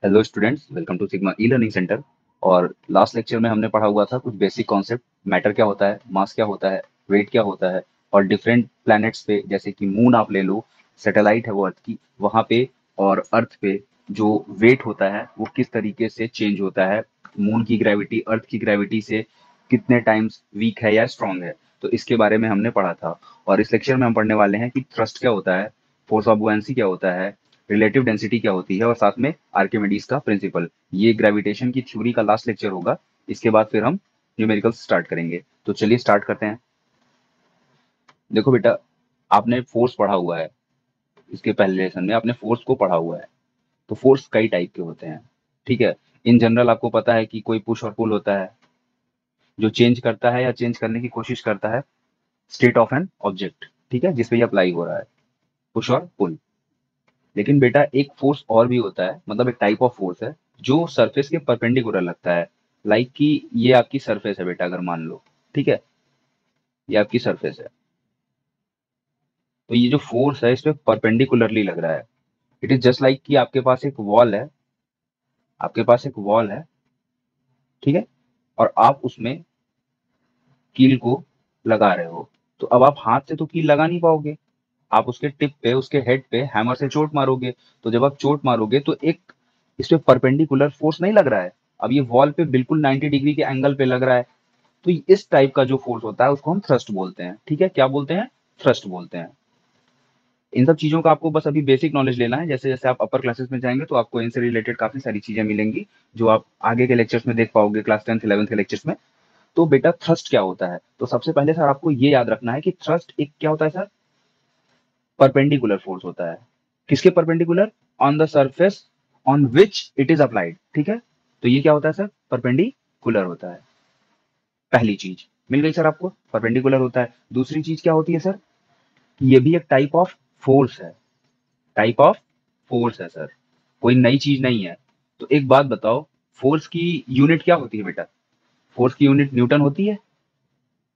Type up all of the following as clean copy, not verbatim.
Hello students, welcome to sigma e learning centre. और last lecture में हमने पढ़ा हुआ था कुछ बेसिक कॉन्सेप्ट, मैटर क्या होता है, मास क्या होता है, वेट क्या होता है। और डिफरेंट प्लैनेट्स पे, जैसे कि मून आप ले लो, सैटेलाइट है वो अर्थ की, वहाँ पे और अर्थ पे जो वेट होता है वो किस तरीके से चेंज होता है। मून की ग्रेविटी अर्थ की ग्रेविटी से कितने टाइम्स वीक है या स्ट्रांग है, तो इसके बारे में हमने पढ़ा था। और इस लेक्चर में हम पढ़ने वाले हैं कि थ्रस्ट क्या होता है, फोर्स ऑफ बुयांसी क्या होता है, रिलेटिव डेंसिटी क्या होती है, और साथ में आर्किमिडीज का प्रिंसिपल। ये ग्रेविटेशन की थ्योरी का लास्ट लेक्चर होगा। इसके बाद फिर हम न्यूमेरिकल्स स्टार्ट करेंगे। तो चलिए स्टार्ट करते हैं। देखो बेटा, आपने फोर्स पढ़ा हुआ है, इसके पहले लेसन में आपने फोर्स को पढ़ा हुआ है। तो फोर्स कई टाइप के होते हैं, ठीक है। इन जनरल आपको पता है कि कोई पुश और पुल होता है, जो चेंज करता है या चेंज करने की कोशिश करता है स्टेट ऑफ एन ऑब्जेक्ट, ठीक है, जिसपे ये अप्लाई हो रहा है, पुश और पुल। लेकिन बेटा एक फोर्स और भी होता है, मतलब एक टाइप ऑफ फोर्स है जो सरफेस के परपेंडिकुलर लगता है। लाइक कि ये आपकी सरफेस है बेटा, अगर मान लो, ठीक है, ये आपकी सरफेस है। तो ये जो फोर्स है इस पे परपेंडिकुलरली लग रहा है। इट इज जस्ट लाइक कि आपके पास एक वॉल है, आपके पास एक वॉल है, ठीक है, और आप उसमें कील को लगा रहे हो। तो अब आप हाथ से तो कील लगा नहीं पाओगे, आप उसके टिप पे, उसके हेड पे हैमर से चोट मारोगे। तो जब आप चोट मारोगे तो एक इस पे परपेंडिकुलर फोर्स नहीं लग रहा है, अब ये वॉल पे बिल्कुल 90 डिग्री के एंगल पे लग रहा है। तो इस टाइप का जो फोर्स होता है उसको हम थ्रस्ट बोलते हैं, ठीक है। क्या बोलते हैं? थ्रस्ट बोलते हैं। इन सब चीजों का आपको बस अभी बेसिक नॉलेज लेना है। जैसे जैसे आप अपर क्लासेस में जाएंगे तो आपको इनसे रिलेटेड काफी सारी चीजें मिलेंगी, जो आप आगे के लेक्चर्स में देख पाओगे, क्लास 10th 11th के लेक्चर्स में। तो बेटा थ्रस्ट क्या होता है? तो सबसे पहले सर आपको ये याद रखना है कि थ्रस्ट एक क्या होता है सर, परपेंडिकुलर फोर्स होता है। किसके perpendicular? On the surface on which it is applied, ठीक है। तो ये क्या होता है सर? परपेंडिकुलर होता है। पहली चीज मिल गई सर आपको, परपेंडिकुलर होता है। दूसरी चीज क्या होती है सर? ये भी एक टाइप ऑफ फोर्स है, टाइप ऑफ फोर्स है सर, कोई नई चीज नहीं है। तो एक बात बताओ, फोर्स की यूनिट क्या होती है बेटा? फोर्स की यूनिट न्यूटन होती है।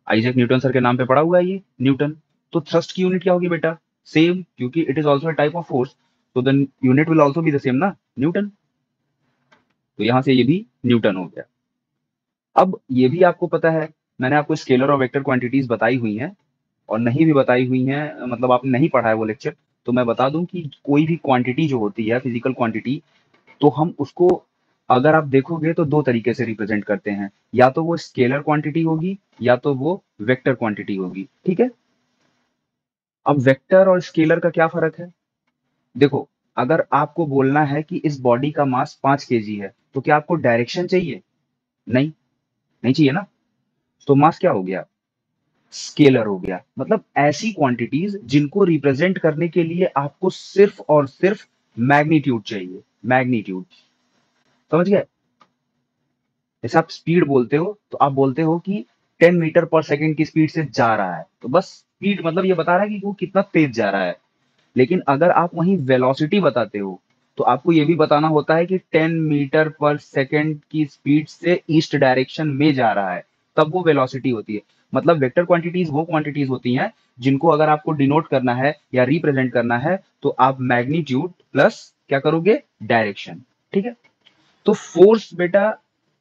आइजैक न्यूटन सर के नाम पे पड़ा हुआ है ये न्यूटन। तो थ्रस्ट की यूनिट क्या होगी बेटा? सेम, क्योंकि it is also type of force, तो the unit will also be the same ना, न्यूटन। तो यहां से ये भी न्यूटन हो गया। अब ये भी आपको पता है, मैंने आपको स्केलर और वेक्टर क्वांटिटीज बताई हुई हैं, और नहीं भी बताई हुई हैं, मतलब आपने नहीं पढ़ा है वो लेक्चर। तो मैं बता दूं कि कोई भी क्वांटिटी जो होती है, फिजिकल क्वांटिटी, तो हम उसको, अगर आप देखोगे तो दो तरीके से रिप्रेजेंट करते हैं। या तो वो स्केलर क्वांटिटी होगी, या तो वो वेक्टर क्वांटिटी होगी, ठीक है। अब वेक्टर और स्केलर का क्या फर्क है? देखो, अगर आपको बोलना है कि इस बॉडी का मास 5 kg है, तो क्या आपको डायरेक्शन चाहिए? नहीं, नहीं चाहिए ना। तो मास क्या हो गया? स्केलर हो गया। मतलब ऐसी क्वांटिटीज जिनको रिप्रेजेंट करने के लिए आपको सिर्फ और सिर्फ मैग्नीट्यूड चाहिए, मैग्नीट्यूड। समझ गए? जैसे आप स्पीड बोलते हो तो आप बोलते हो कि 10 मीटर पर सेकंड की स्पीड से जा रहा है, तो बस स्पीड मतलब ये बता रहा है कि वो कितना तेज जा रहा है। लेकिन अगर आप वहीं वेलोसिटी बताते हो, तो आपको ये भी बताना होता है कि 10 मीटर पर सेकंड की स्पीड से ईस्ट डायरेक्शन में जा रहा है, तब वो वेलोसिटी होती है। मतलब वेक्टर क्वांटिटीज वो क्वांटिटीज होती हैं जिनको अगर आपको डिनोट करना है या रिप्रेजेंट करना है, तो आप मैग्नीट्यूड प्लस क्या करोगे? डायरेक्शन, ठीक है। तो फोर्स बेटा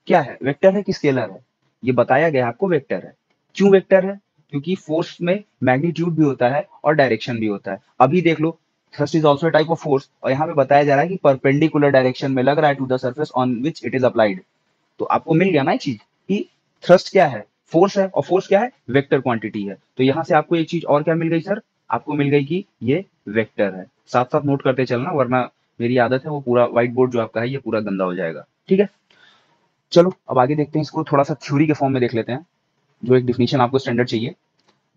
क्या है? वेक्टर है कि स्केलर है? ये बताया गया आपको, वेक्टर है। क्यों वेक्टर है? क्योंकि फोर्स में मैग्नीट्यूड भी होता है और डायरेक्शन भी होता है। अभी देख लो, thrust is also type of force, और यहाँ पे बताया जा रहा है कि परपेंडिकुलर डायरेक्शन में लग रहा है to the surface on which it is applied. तो आपको मिल गया ना एक चीज कि थ्रस्ट क्या है? फोर्स है, और फोर्स क्या है? वेक्टर क्वांटिटी है। तो यहाँ से आपको एक चीज और क्या मिल गई सर? आपको मिल गई कि ये वेक्टर है। साथ साथ नोट करते चलना, वरना मेरी आदत है वो पूरा व्हाइट बोर्ड जो आपका है ये पूरा गंदा हो जाएगा, ठीक है। चलो अब आगे देखते हैं, इसको थोड़ा सा थ्योरी के फॉर्म में देख लेते हैं, जो एक डिफिनेशन आपको स्टैंडर्ड चाहिए।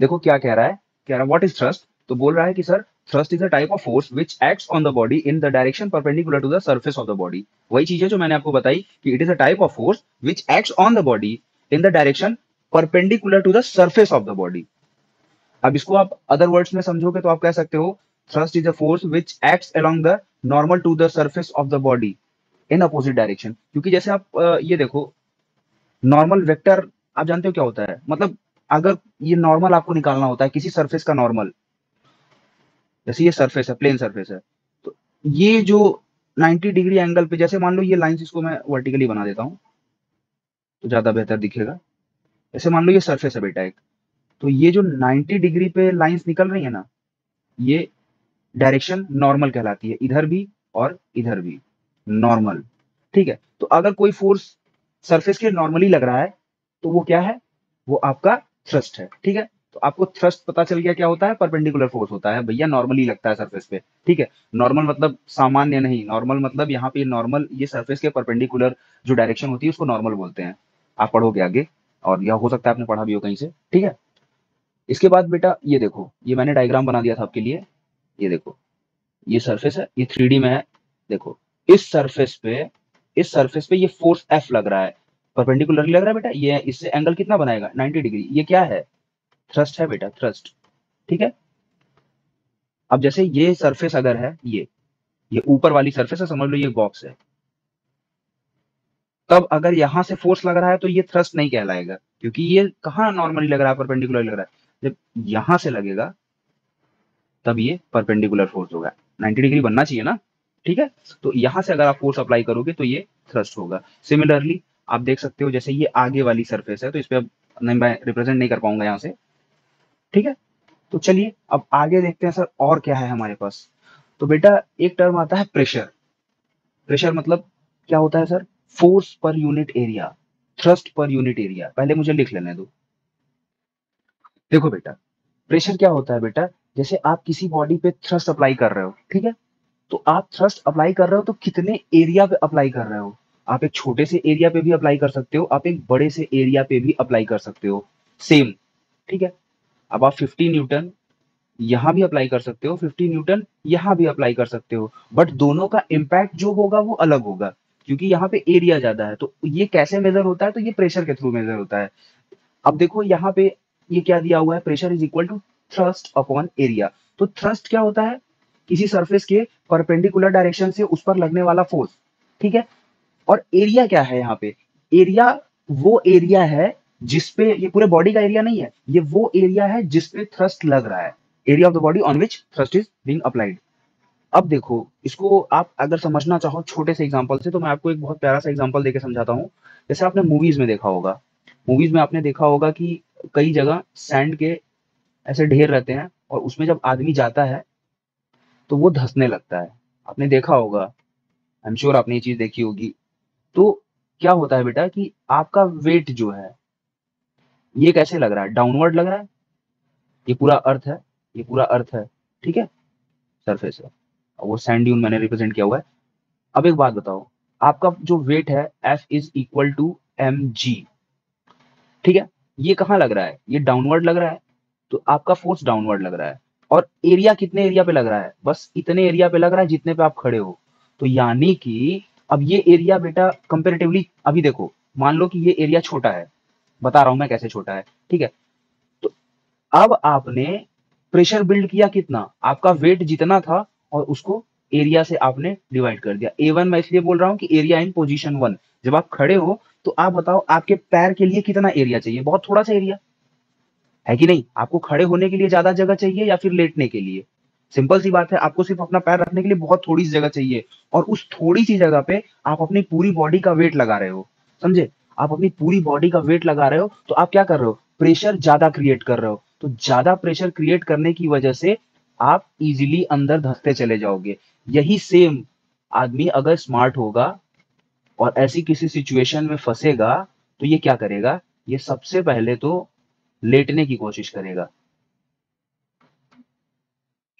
देखो क्या कह रहा है, कह रहा है व्हाट इज थ्रस्ट। तो बोल रहा है कि sir thrust is a type of force which acts on the body in the direction perpendicular to the surface of the body. वही चीज है जो मैंने आपको बताई कि it is a type of force which acts on the body in the direction perpendicular to the surface of the body. अब इसको आप अदर वर्ड्स में समझोगे तो आप कह सकते हो thrust is a force which acts along the normal to the surface of the body in opposite direction. क्योंकि जैसे आप ये देखो, नॉर्मल वेक्टर आप जानते हो क्या होता है? मतलब अगर ये नॉर्मल आपको निकालना होता है किसी सरफेस का नॉर्मल, जैसे ये सरफेस है, प्लेन सरफेस है, तो ये जो 90 डिग्री एंगल पे, जैसे मान लो ये लाइंस, इसको मैं वर्टिकली बना देता हूँ तो ज्यादा बेहतर दिखेगा। जैसे मान लो ये सरफेस है बेटा एक, तो ये जो 90 डिग्री पे लाइंस निकल रही है ना, ये डायरेक्शन नॉर्मल कहलाती है, इधर भी और इधर भी नॉर्मल। ठीक है, तो अगर कोई फोर्स सरफेस के नॉर्मली लग रहा है तो वो क्या है, वो आपका थ्रस्ट है। ठीक है, तो आपको थ्रस्ट पता चल गया क्या होता है, परपेंडिकुलर फोर्स होता है भैया, नॉर्मली लगता है सरफेस पे। ठीक है, नॉर्मल मतलब सामान्य नहीं, नॉर्मल मतलब यहाँ पे नॉर्मल, ये सरफेस के परपेंडिकुलर जो डायरेक्शन होती है उसको नॉर्मल बोलते हैं। आप पढ़ोगे आगे, और यह हो सकता है आपने पढ़ा भी हो कहीं से। ठीक है, इसके बाद बेटा ये देखो, ये मैंने डायग्राम बना दिया था आपके लिए। ये देखो, ये सरफेस है, ये 3D में है। देखो, इस सरफेस पे, इस सरफेस पे ये फोर्स F लग रहा है, परपेंडिकुलरली लग रहा है बेटा, ये इससे एंगल कितना बनाएगा, 90 डिग्री। ये क्या है, थ्रस्ट है बेटा, थ्रस्ट। ठीक है, अब जैसे ये सरफेस अगर है, ये ऊपर वाली सरफेस है, समझ लो ये बॉक्स है, तब अगर यहां से फोर्स लग रहा है तो ये थ्रस्ट नहीं कहलाएगा, क्योंकि ये कहाँ नॉर्मली लग रहा है, परपेंडिकुलर लग रहा है। जब यहां से लगेगा तब ये परपेंडिकुलर फोर्स होगा, 90 डिग्री बनना चाहिए ना। ठीक है, तो यहां से अगर आप फोर्स अप्लाई करोगे तो ये थ्रस्ट होगा। सिमिलरली आप देख सकते हो, जैसे ये आगे वाली सरफेस है, तो इस पे अब नहीं, मैं रिप्रेजेंट नहीं कर पाऊंगा यहाँ से। ठीक है, तो चलिए अब आगे देखते हैं सर और क्या है हमारे पास। तो बेटा एक टर्म आता है प्रेशर। प्रेशर मतलब क्या होता है सर, फोर्स पर यूनिट एरिया, थ्रस्ट पर यूनिट एरिया। पहले मुझे लिख लेने दो। देखो बेटा, प्रेशर क्या होता है बेटा, जैसे आप किसी बॉडी पे थ्रस्ट अप्लाई कर रहे हो, ठीक है, तो आप थ्रस्ट अप्लाई कर रहे हो तो कितने एरिया पे अप्लाई कर रहे हो। आप एक छोटे से एरिया पे भी अप्लाई कर सकते हो, आप एक बड़े से एरिया पे भी अप्लाई कर सकते हो, सेम। ठीक है, अब आप 50 न्यूटन यहां भी अप्लाई कर सकते हो, 50 न्यूटन यहां भी अप्लाई कर सकते हो, बट दोनों का इम्पैक्ट जो होगा वो अलग होगा, क्योंकि यहाँ पे एरिया ज्यादा है। तो ये कैसे मेजर होता है, तो ये प्रेशर के थ्रू मेजर होता है। अब देखो यहाँ पे ये क्या दिया हुआ है, pressure is equal to thrust upon area. तो थ्रस्ट क्या होता है, किसी सरफेस के परपेंडिकुलर डायरेक्शन से उस पर लगने वाला फोर्स। ठीक है, और एरिया क्या है यहाँ पे, एरिया वो एरिया है जिसपे, ये पूरे बॉडी का एरिया नहीं है, ये वो एरिया है जिसपे थ्रस्ट लग रहा है, area of the body on which thrust is being applied. अब देखो, इसको आप अगर समझना चाहो छोटे से एग्जांपल से, तो मैं आपको एक बहुत प्यारा सा एग्जांपल देके समझाता हूँ। जैसे आपने मूवीज में देखा होगा, मूवीज में आपने देखा होगा कि कई जगह सैंड के ऐसे ढेर रहते हैं, और उसमें जब आदमी जाता है तो वो धंसने लगता है। आपने देखा होगा, आई एम श्योर आपने ये चीज देखी होगी। तो क्या होता है बेटा कि आपका वेट जो है, ये कैसे लग रहा है, डाउनवर्ड लग रहा है। ये पूरा अर्थ है, ये पूरा अर्थ है, ठीक है, सरफेस है, और वो सैंड ड्यून मैंने रिप्रेजेंट किया हुआ है। अब एक बात बताओ, आपका जो वेट है F is equal to mg। ठीक है, ये कहाँ लग रहा है, ये डाउनवर्ड लग रहा है, तो आपका फोर्स डाउनवर्ड लग रहा है। और एरिया कितने एरिया पे लग रहा है, बस इतने एरिया पे लग रहा है जितने पे आप खड़े हो। तो यानी कि अब ये एरिया बेटा कंपेरेटिवली, अभी देखो, मान लो कि ये एरिया छोटा है, बता रहा हूं मैं कैसे छोटा है। ठीक है, तो अब आपने प्रेशर बिल्ड किया कितना, आपका वेट जितना था, और उसको एरिया से आपने डिवाइड कर दिया। A1 मैं इसलिए बोल रहा हूं कि एरिया इन पोजीशन 1, जब आप खड़े हो तो आप बताओ आपके पैर के लिए कितना एरिया चाहिए, बहुत थोड़ा सा एरिया है कि नहीं। आपको खड़े होने के लिए ज्यादा जगह चाहिए या फिर लेटने के लिए, सिंपल सी बात है, आपको सिर्फ अपना पैर रखने के लिए बहुत थोड़ी सी जगह चाहिए, और उस थोड़ी सी जगह पे आप अपनी पूरी बॉडी का वेट लगा रहे हो। समझे, आप अपनी पूरी बॉडी का वेट लगा रहे हो, तो आप क्या कर रहे हो, प्रेशर ज्यादा क्रिएट कर रहे हो। तो ज्यादा प्रेशर क्रिएट करने की वजह से आप इजिली अंदर धंसते चले जाओगे। यही सेम आदमी अगर स्मार्ट होगा और ऐसी किसी सिचुएशन में फंसेगा, तो ये क्या करेगा, ये सबसे पहले तो लेटने की कोशिश करेगा।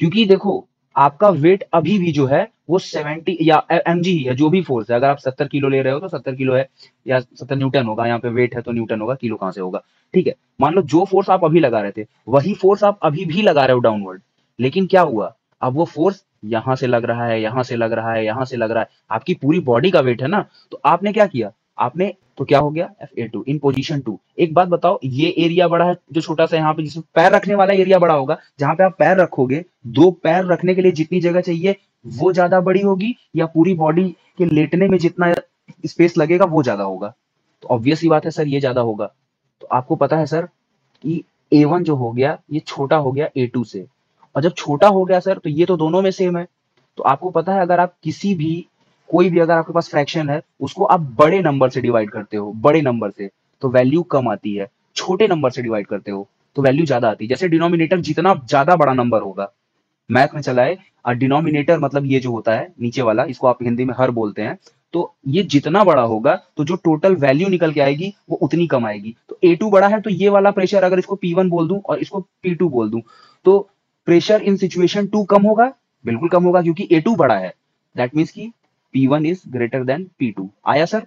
क्योंकि देखो, आपका वेट अभी भी जो है वो 70 या mg ही है, जो भी फोर्स है। अगर आप 70 किलो ले रहे हो तो 70 किलो है, या 70 न्यूटन होगा, यहाँ पे वेट है तो न्यूटन होगा, किलो कहां से होगा। ठीक है, मान लो जो फोर्स आप अभी लगा रहे थे वही फोर्स आप अभी भी लगा रहे हो डाउनवर्ड, लेकिन क्या हुआ, अब वो फोर्स यहां से लग रहा है, यहां से लग रहा है, यहां से लग रहा है, आपकी पूरी बॉडी का वेट है ना। तो आपने क्या किया, आपने, तो क्या हो गया, Fa2 इन पोजीशन 2। एक बात बताओ, ये एरिया बड़ा है जो छोटा सा यहाँ पे, जिसमें पैर रखने वाला एरिया बड़ा होगा, जहां पे आप पैर रखोगे, दो पैर रखने के लिए जितनी जगह चाहिए वो ज्यादा बड़ी होगी, या पूरी बॉडी के लेटने में जितना स्पेस लगेगा वो ज्यादा होगा। तो ऑब्वियस ही बात है सर, ये ज्यादा होगा। तो आपको पता है सर कि A1 जो हो गया ये छोटा हो गया A2 से, और जब छोटा हो गया सर तो ये तो दोनों में सेम है। तो आपको पता है, अगर आप किसी भी कोई भी अगर आपके पास फ्रैक्शन है उसको आप बड़े नंबर से डिवाइड करते हो, बड़े नंबर से, तो वैल्यू कम आती है। छोटे नंबर से डिवाइड करते हो तो वैल्यू ज्यादा आती है। जैसे डिनोमिनेटर जितना ज्यादा बड़ा नंबर होगा, मैथ में चला है, डिनोमिनेटर मतलब ये जो होता है नीचे वाला, इसको आप हिंदी में हर बोलते हैं। तो ये जितना बड़ा होगा तो जो टोटल वैल्यू निकल के आएगी वो उतनी कम आएगी। तो A2 बड़ा है तो ये वाला प्रेशर अगर इसको P1 बोल दूं और इसको P2 बोल दूं, तो प्रेशर इन सिचुएशन 2 कम होगा, बिल्कुल कम होगा क्योंकि A2 बड़ा है। दैट मीन्स कि P1 is greater than P2। आया सर?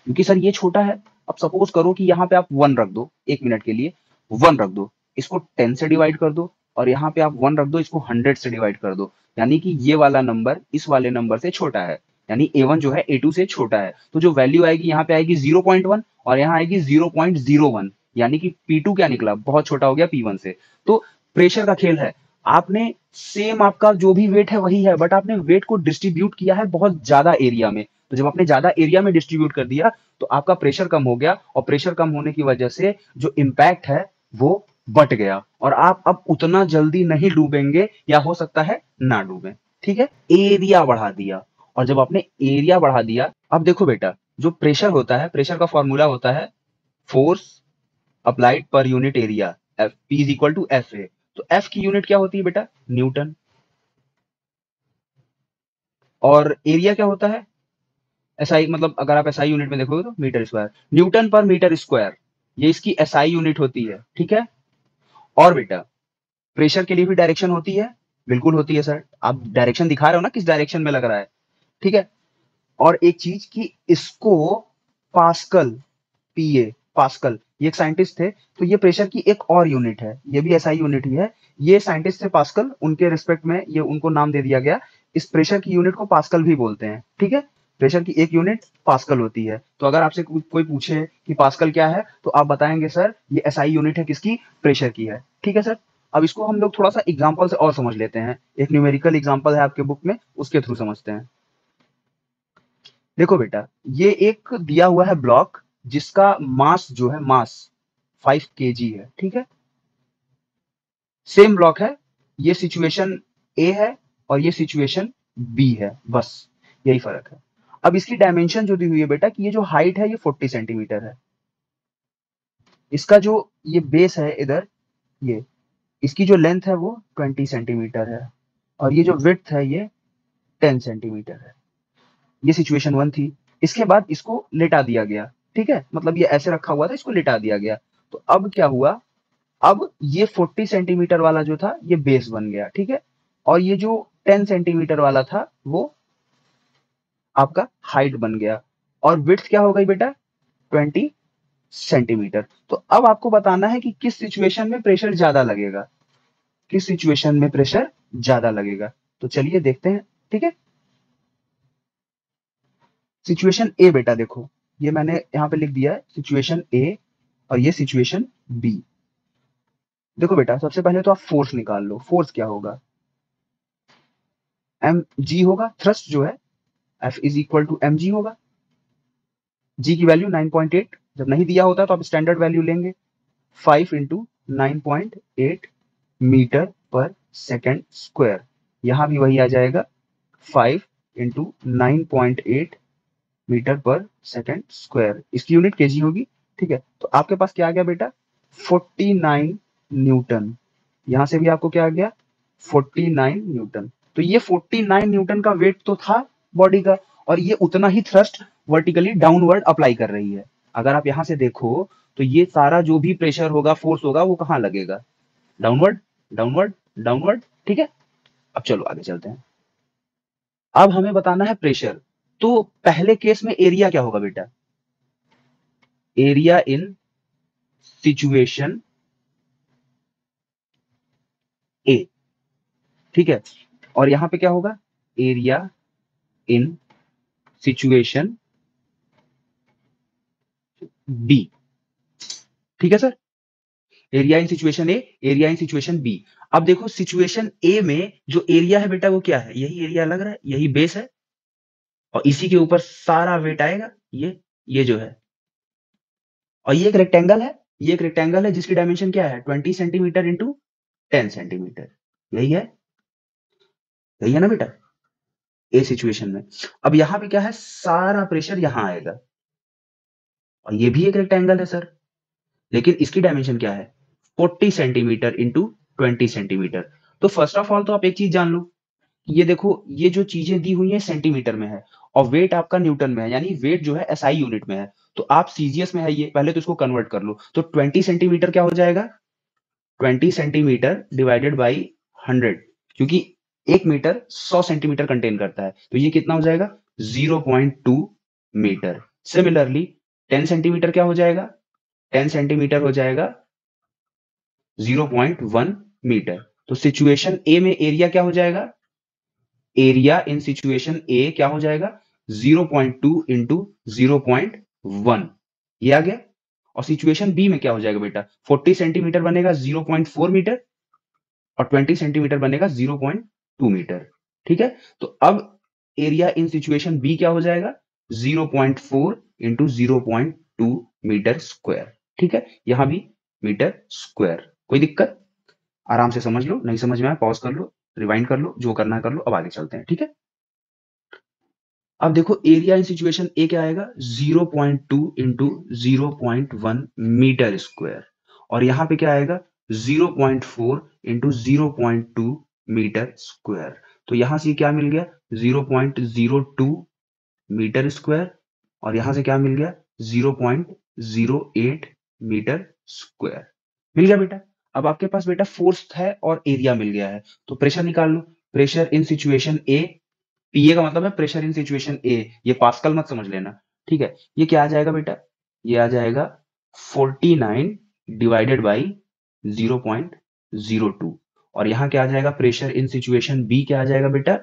क्योंकि सर ये छोटा है। अब सपोज करो कि यहाँ पे आप 1 रख दो, 1 मिनट के लिए 1 रख दो, इसको 10 से डिवाइड कर दो, और यहाँ पे आप 1 रख दो, इसको 100 से डिवाइड कर दो। यानी कि ये वाला नंबर इस वाले नंबर से छोटा है, यानी A1 जो है A2 से छोटा है। तो जो वैल्यू आएगी यहाँ पे आएगी 0.1 और यहाँ आएगी 0.01, यानी कि P2 क्या निकला, बहुत छोटा हो गया P1 से। तो प्रेशर का खेल है। आपने सेम, आपका जो भी वेट है वही है, बट आपने वेट को डिस्ट्रीब्यूट किया है बहुत ज्यादा एरिया में। तो जब आपने ज्यादा एरिया में डिस्ट्रीब्यूट कर दिया तो आपका प्रेशर कम हो गया, और प्रेशर कम होने की वजह से जो इम्पैक्ट है वो बट गया, और आप अब उतना जल्दी नहीं डूबेंगे, या हो सकता है ना डूबे। ठीक है, एरिया बढ़ा दिया। और जब आपने एरिया बढ़ा दिया, अब देखो बेटा, जो प्रेशर होता है, प्रेशर का फॉर्मूला होता है force applied per unit area, F P is equal to F A. तो एफ की यूनिट क्या होती है बेटा, न्यूटन। और एरिया क्या होता है, एसआई, मतलब अगर आप एसआई यूनिट में देखोगे तो मीटर स्क्वायर, न्यूटन पर मीटर स्क्वायर, ये इसकी एसआई यूनिट होती है। ठीक है। और बेटा, प्रेशर के लिए भी डायरेक्शन होती है, बिल्कुल होती है सर, आप डायरेक्शन दिखा रहे हो ना किस डायरेक्शन में लग रहा है। ठीक है। और एक चीज कि इसको पास्कल, पीए, पास्कल, ये एक साइंटिस्ट थे, तो ये प्रेशर की एक और यूनिट है, ये भी एसआई यूनिट ही है। ये साइंटिस्ट थे पास्कल, उनके रिस्पेक्ट में ये उनको नाम दे दिया गया। इस प्रेशर की यूनिट को पास्कल भी बोलते हैं। ठीक है। प्रेशर की एक यूनिट पास्कल होती है। तो अगर आपसे कोई पूछे कि पास्कल क्या है, तो आप बताएंगे सर ये एसआई यूनिट है, किसकी, प्रेशर की है। ठीक है सर। अब इसको हम लोग थोड़ा सा एग्जाम्पल से और समझ लेते हैं। एक न्यूमेरिकल एग्जाम्पल है आपके बुक में, उसके थ्रू समझते हैं। देखो बेटा, ये एक दिया हुआ है ब्लॉक, जिसका मास जो है, मास 5 kg है। ठीक है। सेम ब्लॉक है, ये सिचुएशन ए है और ये सिचुएशन बी है, बस यही फर्क है। अब इसकी डायमेंशन जो दी हुई है बेटा, कि ये जो हाइट है ये 40 सेंटीमीटर है, इसका जो ये बेस है इधर, ये इसकी जो लेंथ है वो 20 सेंटीमीटर है, और ये जो विड्थ है ये 10 सेंटीमीटर है। ये सिचुएशन 1 थी। इसके बाद इसको लेटा दिया गया। ठीक है, मतलब ये ऐसे रखा हुआ था, इसको लेटा दिया गया। तो अब क्या हुआ, अब ये 40 सेंटीमीटर वाला जो था ये बेस बन गया। ठीक है। और ये जो 10 सेंटीमीटर वाला था वो आपका हाइट बन गया। और विड्थ क्या हो गई बेटा, 20 सेंटीमीटर। तो अब आपको बताना है कि किस सिचुएशन में प्रेशर ज्यादा लगेगा, किस सिचुएशन में प्रेशर ज्यादा लगेगा। तो चलिए देखते हैं। ठीक है। सिचुएशन ए बेटा, देखो ये मैंने यहाँ पे लिख दिया है सिचुएशन ए, और ये सिचुएशन बी। देखो बेटा, सबसे पहले तो आप फोर्स निकाल लो। फोर्स क्या होगा, एम जी होगा, थ्रस्ट जो है, F is equal to M G होगा। जी की वैल्यू 9.8, जब नहीं दिया होता तो आप स्टैंडर्ड वैल्यू लेंगे, 5 इंटू 9.8 मीटर पर सेकेंड स्क्वायर। यहां भी वही आ जाएगा, 5 इंटू 9.8 मीटर पर सेकेंड स्क्वायर, इसकी यूनिट केजी होगी। ठीक है। तो आपके पास क्या आ गया बेटा, 49 न्यूटन। यहां से भी आपको क्या आ गया, 49 न्यूटन। तो ये 49 न्यूटन का वेट तो था बॉडी का, और ये उतना ही थ्रस्ट वर्टिकली डाउनवर्ड अप्लाई कर रही है। अगर आप यहां से देखो तो ये सारा जो भी प्रेशर होगा, फोर्स होगा, वो कहां लगेगा, डाउनवर्ड, डाउनवर्ड, डाउनवर्ड। ठीक है। अब चलो आगे चलते हैं। अब हमें बताना है प्रेशर। तो पहले केस में एरिया क्या होगा बेटा, एरिया इन सिचुएशन ए। ठीक है। और यहां पे क्या होगा, एरिया इन सिचुएशन बी। ठीक है sir. Area in situation A, area in situation B. अब देखो सिचुएशन ए में जो एरिया है बेटा वो क्या है, यही एरिया लग रहा है, यही बेस है, और इसी के ऊपर सारा वेट आएगा, ये जो है। और ये एक रेक्टेंगल है, ये एक रेक्टेंगल है जिसकी डायमेंशन क्या है, 20 सेंटीमीटर इंटू 10 सेंटीमीटर। यही है, यही है ना बेटा। ए सिचुएशन में। अब यहाँ पे क्या है, सारा प्रेशर यहाँ आएगा और ये भी एक रेक्टेंगल है सर, लेकिन इसकी डायमेंशन क्या है, 40 सेंटीमीटर इंटू 20 सेंटीमीटर। तो फर्स्ट ऑफ ऑल तो आप एक चीज जान लो, ये देखो ये जो चीजें दी हुई है सेंटीमीटर में है और वेट आपका न्यूटन में है, यानी वेट जो है एसआई यूनिट में है। तो आप सीजीएस में है ये, पहले तो इसको कन्वर्ट कर लो। तो 20 सेंटीमीटर क्या हो जाएगा, 20 सेंटीमीटर डिवाइडेड बाई 100, क्योंकि एक मीटर 100 सेंटीमीटर कंटेन करता है, तो ये कितना हो जाएगा, 0.2 मीटर। सिमिलरली 10 सेंटीमीटर क्या हो जाएगा, 10 सेंटीमीटर हो जाएगा 0.1 मीटर। तो सिचुएशन ए में एरिया क्या हो जाएगा, एरिया इन सिचुएशन ए क्या हो जाएगा, 0.2 इंटू 0.1, ये आ गया। और सिचुएशन बी में क्या हो जाएगा बेटा, 40 सेंटीमीटर बनेगा 0.4 मीटर और 20 सेंटीमीटर बनेगा 0.2 मीटर। ठीक है, तो अब एरिया इन सिचुएशन बी क्या हो जाएगा, 0.4 इंटू 0.2 मीटर स्क्वायर। ठीक है, यहां भी मीटर स्क्वायर। कोई दिक्कत, आराम से समझ लो, नहीं समझ में आया पॉज कर लो, रिवाइंड कर लो, जो करना है कर लो, अब आगे चलते हैं। ठीक है, अब देखो एरिया इन सिचुएशन ए क्या आएगा, 0.2 इंटू 0.1 मीटर स्क्वायर और यहां पे क्या आएगा, 0.4 इंटू 0.2 मीटर स्क्वायर। तो यहां से क्या मिल गया, 0.02 मीटर स्क्वायर और यहां से क्या मिल गया, 0.08 मीटर स्क्वायर। मिल गया बेटा। अब आपके पास बेटा फोर्स है और एरिया मिल गया है, तो प्रेशर निकाल लो। प्रेशर इन सिचुएशन ए, पीए का मतलब है प्रेशर इन सिचुएशन ए, ये पास्कल मत समझ लेना। ठीक है, ये क्या आ जाएगा बेटा, ये आ जाएगा 49 डिवाइडेड बाई 0.02 और यहां क्या आ जाएगा, प्रेशर इन सिचुएशन बी क्या आ जाएगा बेटा,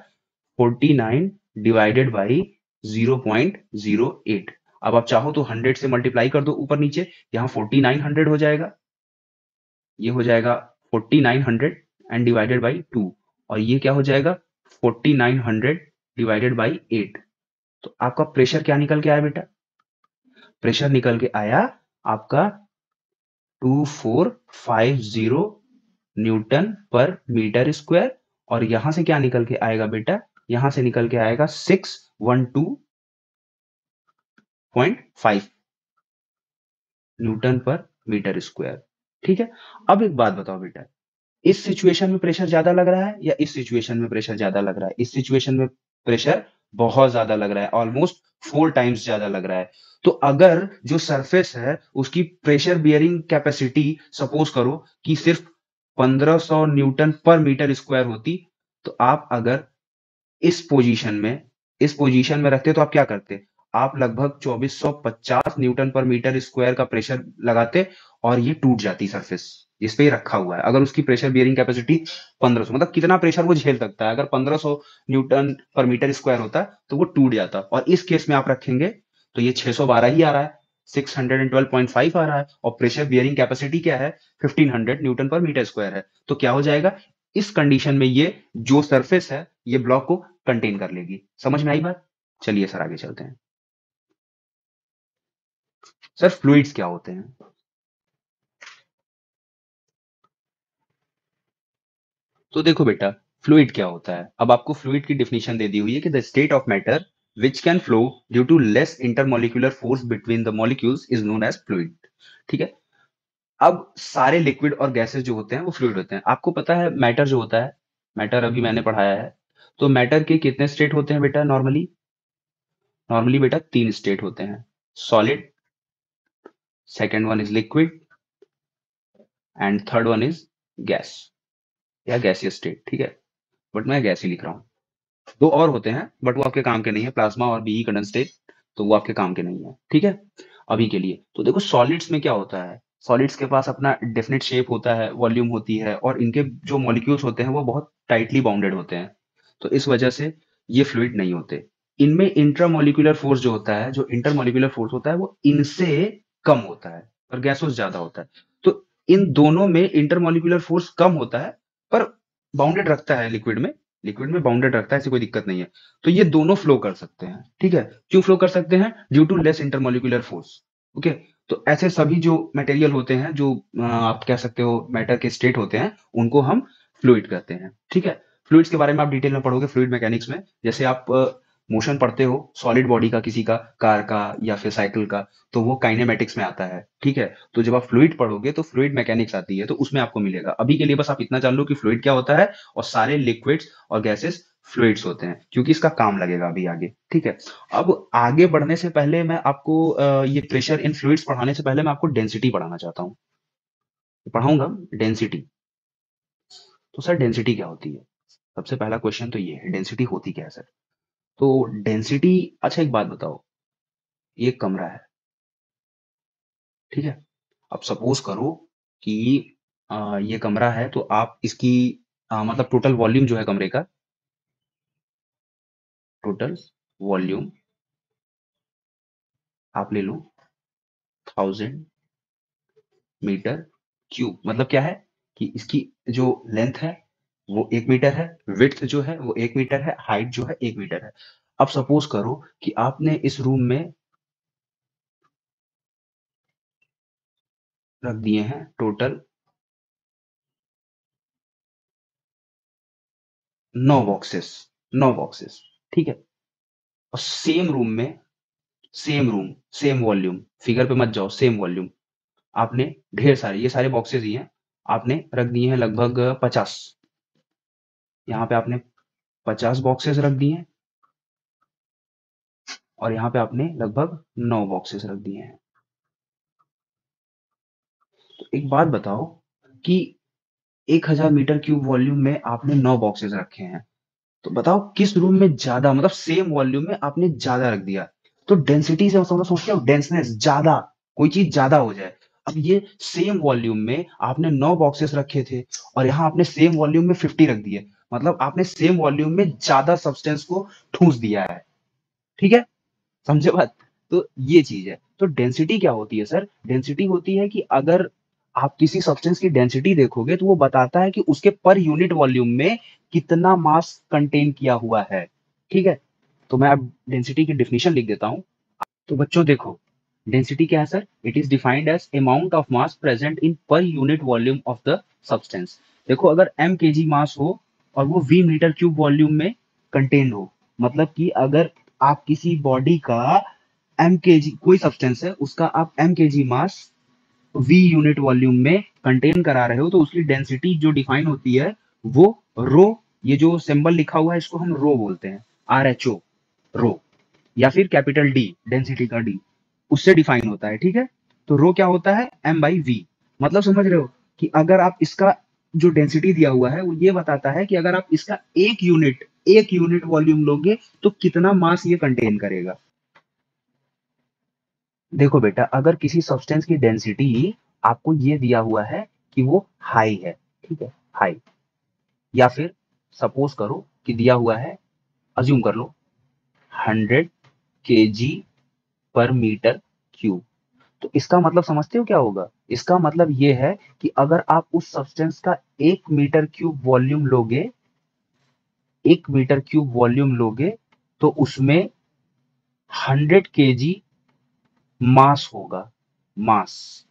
49 डिवाइडेड बाई 0.08। अब आप चाहो तो 100 से मल्टीप्लाई कर दो ऊपर नीचे, यहां 4900 हो जाएगा, ये हो जाएगा 4900 एंड डिवाइडेड बाई 2 और ये क्या हो जाएगा, 4900 डिवाइडेड बाई 8। तो आपका प्रेशर क्या निकल के आया बेटा, प्रेशर निकल के आया आपका 2450 न्यूटन पर मीटर स्क्वायर और यहां से क्या निकल के आएगा बेटा, यहां से निकल के आएगा 612.5 न्यूटन पर मीटर स्क्वायर। ठीक है, अब एक बात बताओ बेटा, इस सिचुएशन में प्रेशर ज्यादा लग रहा है या इस सिचुएशन में प्रेशर ज्यादा लग रहा है, इस सिचुएशन में प्रेशर बहुत ज्यादा लग रहा है, ऑलमोस्ट 4 टाइम्स ज्यादा लग रहा है। तो अगर जो सरफेस है उसकी प्रेशर बियरिंग कैपेसिटी सपोज करो कि सिर्फ 1500 न्यूटन पर मीटर स्क्वायर होती, तो आप अगर इस पोजीशन में रखते तो आप क्या करते, आप लगभग 2450 न्यूटन पर मीटर स्क्वायर का प्रेशर लगाते और ये टूट जाती सरफेस जिस पे ये रखा हुआ है। अगर उसकी प्रेशर बियरिंग कैपेसिटी 1500, मतलब कितना प्रेशर वो झेल सकता है, अगर 1500 न्यूटन पर मीटर स्क्वायर होता तो वो टूट जाता। और इस केस में आप रखेंगे तो ये 612 ही आ रहा है, 612.5 आ रहा है और प्रेशर बियरिंग कैपेसिटी क्या है, 1500 न्यूटन पर मीटर स्क्वायर है। तो क्या हो जाएगा, इस कंडीशन में ये जो सरफेस है ये ब्लॉक को कंटेन कर लेगी। समझ में आई बात, चलिए सर आगे चलते हैं। सर फ्लूइड्स क्या होते हैं, तो देखो बेटा फ्लूइड क्या होता है। अब आपको फ्लूइड की डिफिनेशन दे दी हुई है कि the state of matter which can flow due to less intermolecular force between the molecules is known as fluid. ठीक है, अब सारे लिक्विड और गैसेस जो होते हैं वो फ्लूइड होते हैं। आपको पता है मैटर जो होता है, मैटर अभी मैंने पढ़ाया है, तो मैटर के कितने स्टेट होते हैं बेटा, नॉर्मली नॉर्मली बेटा 3 स्टेट होते हैं, solid, second one is liquid and third one is gas या गैसियस स्टेट। ठीक है, बट मैं गैस ही लिख रहा हूँ। दो और होते हैं बट वो आपके काम के नहीं है, प्लाज्मा और बीई कंडेंसेट, तो वो आपके काम के नहीं है। ठीक है, अभी के लिए तो देखो सॉलिड्स में क्या होता है, सॉलिड्स के पास अपना डेफिनेट शेप होता है, वॉल्यूम होती है और इनके जो मॉलिक्यूल्स होते हैं वो बहुत टाइटली बाउंडेड होते हैं, तो इस वजह से ये फ्लूइड नहीं होते। इनमें इंट्रामोलिकुलर फोर्स जो होता है, जो इंटरमोलिकुलर फोर्स होता है वो इनसे कम होता है और गैसों से ज्यादा होता है। तो इन दोनों में इंटरमोलिकुलर फोर्स कम होता है पर बाउंडेड रखता है लिक्विड में, लिक्विड में बाउंडेड रखता है, ऐसी कोई दिक्कत नहीं है। तो ये दोनों फ्लो कर सकते हैं। ठीक है, क्यों फ्लो कर सकते हैं, due to less intermolecular force. Okay, तो ऐसे सभी जो मटेरियल होते हैं जो आप कह सकते हो मैटर के स्टेट होते हैं उनको हम फ्लूइड कहते हैं। ठीक है, फ्लूइड्स के बारे में आप डिटेल में पढ़ोगे फ्लूइड मैकेनिक्स में। जैसे आप मोशन पढ़ते हो सॉलिड बॉडी का, किसी का, कार का या फिर साइकिल का, तो वो काइनेमेटिक्स में आता है, ठीक है। तो जब आप फ्लूइड पढ़ोगे तो फ्लूइड मैकेनिक्स आती है, तो उसमें आपको मिलेगा। अभी के लिए बस आप इतना जान लो कि फ्लूइड क्या होता है, और सारे लिक्विड्स और गैसेस फ्लूइड्स होते हैं, क्योंकि इसका काम लगेगा अभी आगे, ठीक है। अब आगे बढ़ने से पहले मैं आपको ये प्रेशर इन फ्लूइड्स पढ़ाने से पहले मैं आपको डेंसिटी पढ़ाना चाहता हूँ, पढ़ाऊंगा डेंसिटी। तो सर डेंसिटी क्या होती है? सबसे पहला क्वेश्चन तो ये है, डेंसिटी होती क्या है सर? तो डेंसिटी, अच्छा एक बात बताओ, ये एक कमरा है, ठीक है। अब सपोज करो कि ये कमरा है, तो आप इसकी मतलब टोटल वॉल्यूम जो है कमरे का, टोटल वॉल्यूम आप ले लो 1000 मीटर क्यूब। मतलब क्या है कि इसकी जो लेंथ है वो 1 मीटर है, विड्थ जो है वो 1 मीटर है, हाइट जो है 1 मीटर है। अब सपोज करो कि आपने इस रूम में रख दिए हैं टोटल 9 बॉक्सेस, 9 बॉक्सेस, ठीक है। और सेम रूम में, same room, same volume, figure पे मत जाओ, सेम वॉल्यूम, आपने ढेर सारे, ये सारे बॉक्सेस ही हैं, आपने रख दिए हैं लगभग 50। यहाँ पे आपने 50 बॉक्सेस रख दिए हैं, और यहाँ पे आपने लगभग 9 बॉक्सेस रख दिए हैं। तो एक बात बताओ कि 1000 मीटर क्यूब वॉल्यूम में आपने 9 बॉक्सेस रखे हैं, तो बताओ किस रूम में ज्यादा, मतलब सेम वॉल्यूम में आपने ज्यादा रख दिया। तो डेंसिटी से मतलब सोचते हो डेंसनेस, ज्यादा, कोई चीज ज्यादा हो जाए। अब ये सेम वॉल्यूम में आपने 9 बॉक्सेस रखे थे, और यहाँ आपने सेम वॉल्यूम में 50 रख दिए, मतलब आपने सेम वॉल्यूम में ज्यादा सब्सटेंस को ठूस दिया है, ठीक है। समझे बात? तो ये चीज है। तो डेंसिटी क्या होती है सर? डेंसिटी होती है कि अगर आप किसी सब्सटेंस की डेंसिटी देखोगे तो वो बताता है कि उसके पर यूनिट वॉल्यूम में कितना मास कंटेन किया हुआ है, ठीक है। तो मैं अब डेंसिटी की डेफिनेशन लिख देता हूं। तो बच्चों देखो, डेंसिटी क्या है sir? It is defined as amount of mass present in per unit volume of the substance. देखो अगर m kg मास हो और वो v मीटर क्यूब वॉल्यूम में कंटेन हो, मतलब कि अगर आप किसी बॉडी का m kg, कोई सब्सटेंस है उसका आप m kg मास v यूनिट वॉल्यूम में कंटेन करा रहे हो, तो उसकी डेंसिटी जो डिफाइन होती है वो रो, ये जो सिंबल लिखा हुआ है इसको हम रो बोलते हैं, RHO, रो, या फिर कैपिटल डी, डेंसिटी का डी, उससे डिफाइन होता है, ठीक है। तो रो क्या होता है? m/v। मतलब समझ रहे हो कि अगर आप इसका जो डेंसिटी दिया हुआ है वो ये बताता है कि अगर आप इसका एक यूनिट वॉल्यूम लोगे तो कितना मास ये कंटेन करेगा। देखो बेटा, अगर किसी सब्सटेंस की डेंसिटी आपको ये दिया हुआ है कि वो हाई है, ठीक है, हाई, या फिर सपोज करो कि दिया हुआ है, अज्यूम कर लो 100 kg/मीटर क्यूब, तो इसका मतलब समझते हो क्या होगा? इसका मतलब ये है कि अगर आप उस सब्सटेंस का 1 मीटर क्यूब वॉल्यूम लोगे तो उसमें 100 kg मास होगा, मास,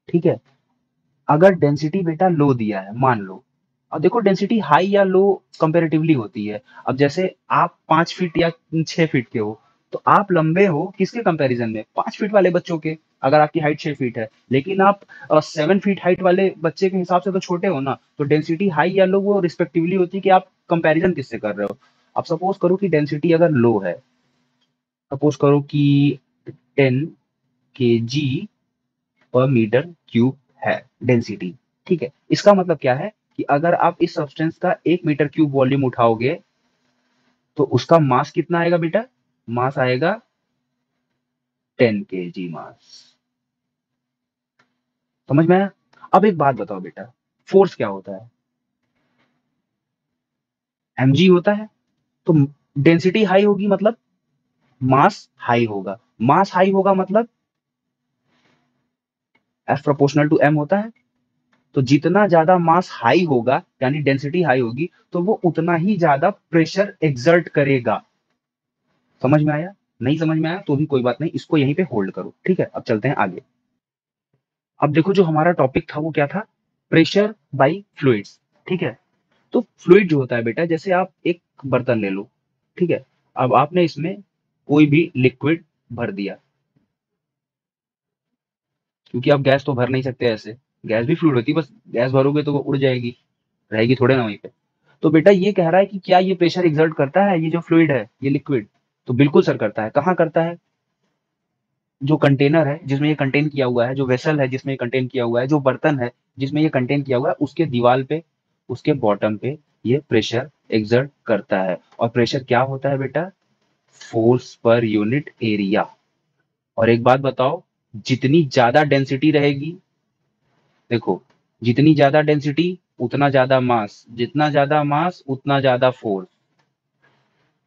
ठीक है। अगर डेंसिटी बेटा लो दिया है, मान लो, अब देखो डेंसिटी हाई या लो कंपेरेटिवली होती है। अब जैसे आप 5 फीट या 6 फीट के हो, तो आप लंबे हो किसके कंपैरिजन में? 5 फीट वाले बच्चों के, अगर आपकी हाइट 6 फीट है। लेकिन आप 7 फीट हाइट वाले बच्चे के हिसाब से तो छोटे हो ना, तो डेंसिटी हाई या लो वो रिस्पेक्टिवली होती है कि आप कंपैरिजन किससे कर रहे हो। अब सपोज करो कि डेंसिटी अगर लो है, सपोज करो कि 10 kg/मीटर क्यूब है डेंसिटी, ठीक है। इसका मतलब क्या है कि अगर आप इस सब्सटेंस का 1 मीटर क्यूब वॉल्यूम उठाओगे तो उसका मास कितना आएगा बेटा? मास आएगा 10 kg मास। समझ में आया? अब एक बात बताओ बेटा, फोर्स क्या होता है? mg होता है। तो डेंसिटी हाई होगी मतलब मास हाई होगा, मास हाई होगा मतलब F प्रोपोर्शनल टू m होता है। तो जितना ज्यादा मास हाई होगा यानी डेंसिटी हाई होगी, तो वो उतना ही ज्यादा प्रेशर एक्सर्ट करेगा। समझ में आया? नहीं समझ में आया तो भी कोई बात नहीं, इसको यहीं पे होल्ड करो, ठीक है। अब चलते हैं आगे। अब देखो जो हमारा टॉपिक था वो क्या था? प्रेशर बाई फ्लूइड्स, ठीक है। तो फ्लूइड जो होता है बेटा, जैसे आप एक बर्तन ले लो, ठीक है, अब आपने इसमें कोई भी लिक्विड भर दिया, क्योंकि आप गैस तो भर नहीं सकते ऐसे, गैस भी फ्लूइड होती है, बस गैस भरोगे तो वो उड़ जाएगी, रहेगी थोड़े ना वहीं पे। तो बेटा ये कह रहा है कि क्या ये प्रेशर एग्जर्ट करता है, ये जो फ्लूइड है, ये लिक्विड? तो बिल्कुल सर करता है। कहाँ करता है? जो कंटेनर है जिसमें ये कंटेन किया हुआ है, जो वेसल है जिसमें ये कंटेन किया हुआ है, जो बर्तन है जिसमें ये कंटेन किया हुआ है, उसके दीवार पे, उसके बॉटम पे ये प्रेशर एग्जर्ट करता है। और प्रेशर क्या होता है बेटा? फोर्स पर यूनिट एरिया। और एक बात बताओ, जितनी ज्यादा डेंसिटी रहेगी, देखो, जितनी ज्यादा डेंसिटी उतना ज्यादा मास, जितना ज्यादा मास उतना ज्यादा फोर्स,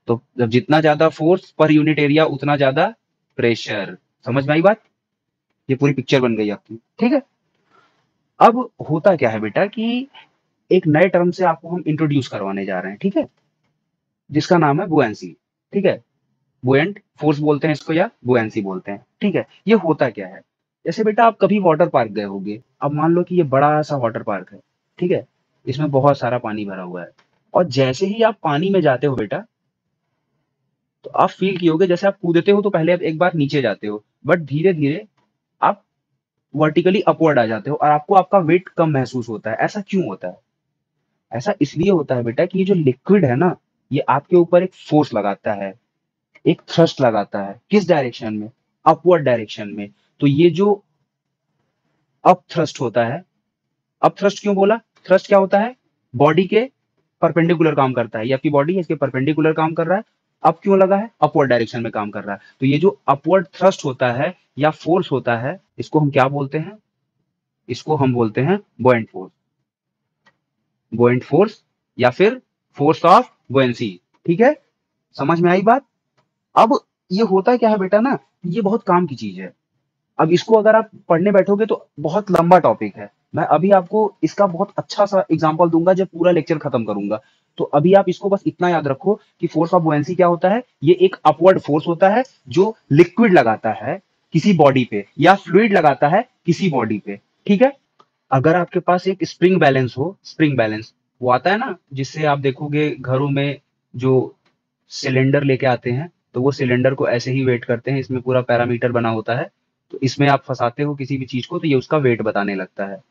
तो जब जितना ज्यादा फोर्स पर यूनिट एरिया उतना ज्यादा प्रेशर। समझ में आई बात? ये पूरी पिक्चर बन गई आपकी, ठीक है। अब होता क्या है बेटा कि एक नए टर्म से आपको हम इंट्रोड्यूस करवाने जा रहे हैं, ठीक है, जिसका नाम है बुएंसी, ठीक है। बुएंट फोर्स बोलते हैं इसको, या बुएंसी बोलते हैं, ठीक है। ये होता क्या है? जैसे बेटा आप कभी वाटर पार्क गए होंगे, अब मान लो कि ये बड़ा सा वाटर पार्क है, ठीक है, इसमें बहुत सारा पानी भरा हुआ है, और जैसे ही आप पानी में जाते हो बेटा, तो आप फील किए जैसे आप कूदते हो तो पहले आप एक बार नीचे जाते हो, बट धीरे धीरे आप वर्टिकली अपवर्ड आ जाते हो, और आपको आपका वेट कम महसूस होता है। ऐसा क्यों होता है? ऐसा इसलिए होता है बेटा कि ये जो लिक्विड है ना, ये आपके ऊपर एक फोर्स लगाता है, एक थ्रस्ट लगाता है। किस डायरेक्शन में? अपवर्ड डायरेक्शन में। तो ये जो अप थ्रस्ट होता है, अप थ्रस्ट क्यों बोला? थ्रस्ट क्या होता है? बॉडी के परपेंडिकुलर काम करता है, ये आपकी बॉडी है, इसके परपेंडिकुलर काम कर रहा है। अब क्यों लगा है? अपवर्ड डायरेक्शन में काम कर रहा है। तो ये जो अपवर्ड थ्रस्ट होता है या फोर्स होता है, इसको हम क्या बोलते हैं? इसको हम बोलते हैं बुओयंट फोर्स। बुओयंट फोर्स या फिर फोर्स ऑफ बुओयंसी, ठीक है। समझ में आई बात? अब ये होता क्या है बेटा ना, ये बहुत काम की चीज है। अब इसको अगर आप पढ़ने बैठोगे तो बहुत लंबा टॉपिक है। मैं अभी आपको इसका बहुत अच्छा सा एग्जांपल दूंगा जब पूरा लेक्चर खत्म करूंगा। तो अभी आप इसको बस इतना याद रखो कि फोर्स ऑफ बुओयंसी क्या होता है? ये एक अपवर्ड फोर्स होता है जो लिक्विड लगाता है किसी बॉडी पे, या फ्लूइड लगाता है किसी बॉडी पे, ठीक है। अगर आपके पास एक स्प्रिंग बैलेंस हो, स्प्रिंग बैलेंस वो आता है ना, जिससे आप देखोगे घरों में जो सिलेंडर लेके आते हैं, तो वो सिलेंडर को ऐसे ही वेट करते हैं, इसमें पूरा पैरामीटर बना होता है, तो इसमें आप फंसाते हो किसी भी चीज को, तो ये उसका वेट बताने लगता है,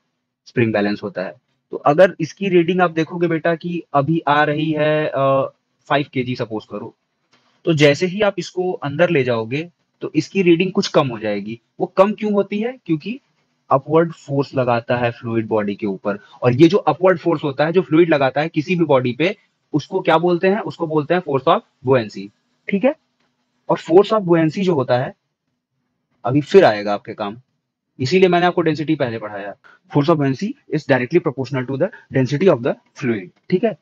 स्प्रिंग बैलेंस होता है। तो अगर इसकी रीडिंग आप देखोगे बेटा कि अभी आ रही है 5 kg सपोज करो, तो जैसे ही आप इसको अंदर ले जाओगे तो इसकी रीडिंग कुछ कम हो जाएगी। वो कम क्यों होती है? क्योंकि अपवर्ड फोर्स लगाता है फ्लूइड बॉडी के ऊपर, और ये जो अपवर्ड फोर्स होता है जो फ्लूइड लगाता है किसी भी बॉडी पे, उसको क्या बोलते हैं? उसको बोलते हैं फोर्स ऑफ बुओयंसी, ठीक है। और फोर्स ऑफ बुओयंसी जो होता है, अभी फिर आएगा आपके काम, इसीलिए मैंने आपको डेंसिटी पहले पढ़ाया। Force of buoyancy is directly proportional to the density of the fluid, ठीक है।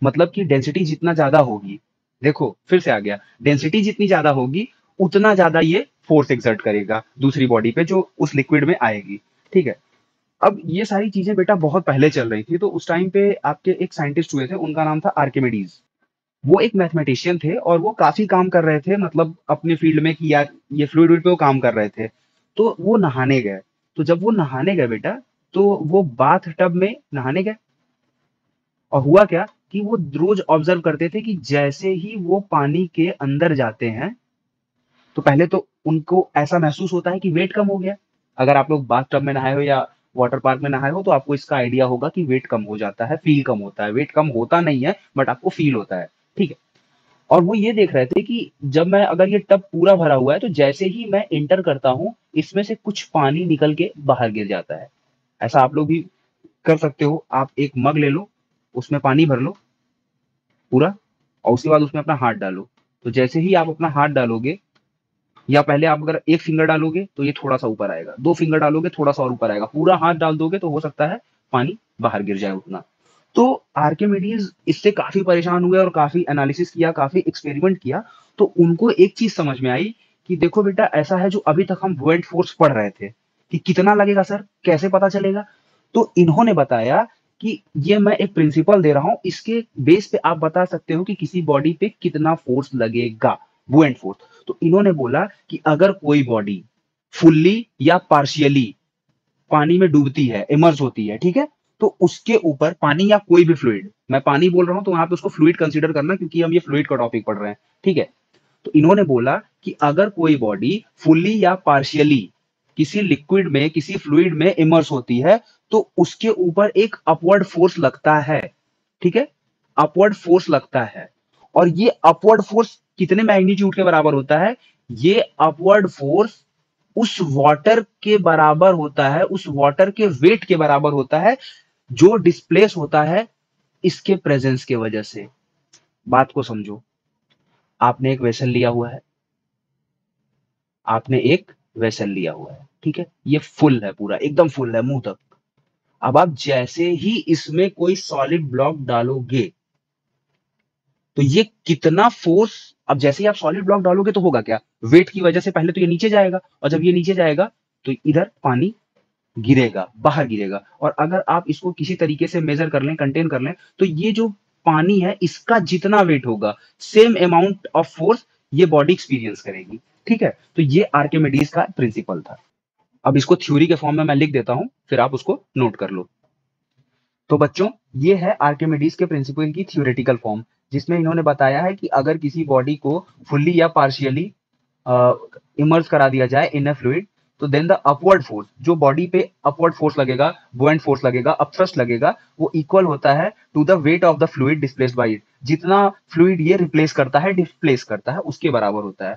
मतलब कि डेंसिटी जितना ज्यादा होगी, देखो फिर से आ गया, डेंसिटी जितनी ज्यादा होगी उतना ज्यादा ये फोर्स एक्सर्ट करेगा दूसरी बॉडी पे जो उस लिक्विड में आएगी, ठीक है। अब ये सारी चीजें बेटा बहुत पहले चल रही थी, तो उस टाइम पे आपके एक साइंटिस्ट हुए थे, उनका नाम था आर्किमिडीज। वो एक मैथमेटिशियन थे और वो काफी काम कर रहे थे, मतलब अपने फील्ड में कि यार ये फ्लूइड पे वो काम कर रहे थे। तो वो नहाने गए, तो जब वो नहाने गए बेटा, तो वो बाथ टब में नहाने गए, और हुआ क्या कि वो रोज ऑब्जर्व करते थे कि जैसे ही वो पानी के अंदर जाते हैं, तो पहले तो उनको ऐसा महसूस होता है कि वेट कम हो गया। अगर आप लोग बाथ टब में नहाए हो या वाटर पार्क में नहाए हो तो आपको इसका आइडिया होगा कि वेट कम हो जाता है, फील कम होता है। वेट कम होता नहीं है बट आपको फील होता है, ठीक है। और वो ये देख रहे थे कि जब मैं, अगर ये टब पूरा भरा हुआ है तो जैसे ही मैं एंटर करता हूँ इसमें से कुछ पानी निकल के बाहर गिर जाता है। ऐसा आप लोग भी कर सकते हो। आप एक मग ले लो, उसमें पानी भर लो पूरा, और उसके बाद उसमें अपना हाथ डालो। तो जैसे ही आप अपना हाथ डालोगे, या पहले आप अगर एक फिंगर डालोगे तो ये थोड़ा सा ऊपर आएगा, 2 फिंगर डालोगे थोड़ा सा और ऊपर आएगा, पूरा हाथ डाल दोगे तो हो सकता है पानी बाहर गिर जाए उतना। तो आर्किमिडीज इससे काफी परेशान हुए और काफी एनालिसिस किया, काफी एक्सपेरिमेंट किया। तो उनको एक चीज समझ में आई कि देखो बेटा, ऐसा है जो अभी तक हम बुओयंट फोर्स पढ़ रहे थे कि कितना लगेगा सर, कैसे पता चलेगा। तो इन्होंने बताया कि ये मैं एक प्रिंसिपल दे रहा हूं, इसके बेस पे आप बता सकते हो कि किसी बॉडी पे कितना फोर्स लगेगा, बुओयंट फोर्स। तो इन्होंने बोला कि अगर कोई बॉडी फुल्ली या पार्शियली पानी में डूबती है, इमर्ज होती है, ठीक है, तो उसके ऊपर पानी या कोई भी फ्लूइड, मैं पानी बोल रहा हूं तो वहां पे उसको फ्लूइड कंसीडर करना, क्योंकि हम ये फ्लूइड का टॉपिक पढ़ रहे हैं, ठीक है। तो इन्होंने बोला कि अगर कोई बॉडी फुल्ली या पार्शियली किसी लिक्विड में, किसी फ्लूइड में इमर्स होती है, तो उसके ऊपर एक अपवर्ड फोर्स लगता है, ठीक है, अपवर्ड फोर्स लगता है। और ये अपवर्ड फोर्स कितने मैग्नीट्यूड के बराबर होता है? ये अपवर्ड फोर्स उस वाटर के बराबर होता है, उस वाटर के वेट के बराबर होता है जो डिस्प्लेस होता है इसके प्रेजेंस के वजह से। बात को समझो, आपने एक वेसल लिया हुआ है, आपने एक वेसल लिया हुआ है, ठीक है, ये फुल है, पूरा एकदम फुल है मुंह तक। अब आप जैसे ही इसमें कोई सॉलिड ब्लॉक डालोगे, तो ये कितना फोर्स, अब जैसे ही आप सॉलिड ब्लॉक डालोगे तो होगा क्या, वेट की वजह से पहले तो ये नीचे जाएगा, और जब ये नीचे जाएगा तो इधर पानी गिरेगा, बाहर गिरेगा। और अगर आप इसको किसी तरीके से मेजर कर लें, कंटेन कर लें, तो ये जो पानी है इसका जितना वेट होगा, सेम अमाउंट ऑफ फोर्स ये बॉडी एक्सपीरियंस करेगी, ठीक है। तो ये आर्किमिडीज का प्रिंसिपल था। अब इसको थ्योरी के फॉर्म में मैं लिख देता हूं, फिर आप उसको नोट कर लो। तो बच्चों, ये है आर्किमिडीज के प्रिंसिपल की थ्योरेटिकल फॉर्म, जिसमें इन्होंने बताया है कि अगर किसी बॉडी को फुल्ली या पार्शियली इमर्स करा दिया जाए इन अ फ्लूइड, तो देन द अपवर्ड फोर्स, जो बॉडी पे अपवर्ड फोर्स लगेगा, बुएंट फोर्स लगेगा, अपथ्रस्ट लगेगा, वो इक्वल होता है to the weight of the fluid displaced by it. जितना फ्लूइड ये रिप्लेस करता है, डिस्प्लेस करता है, उसके बराबर होता है,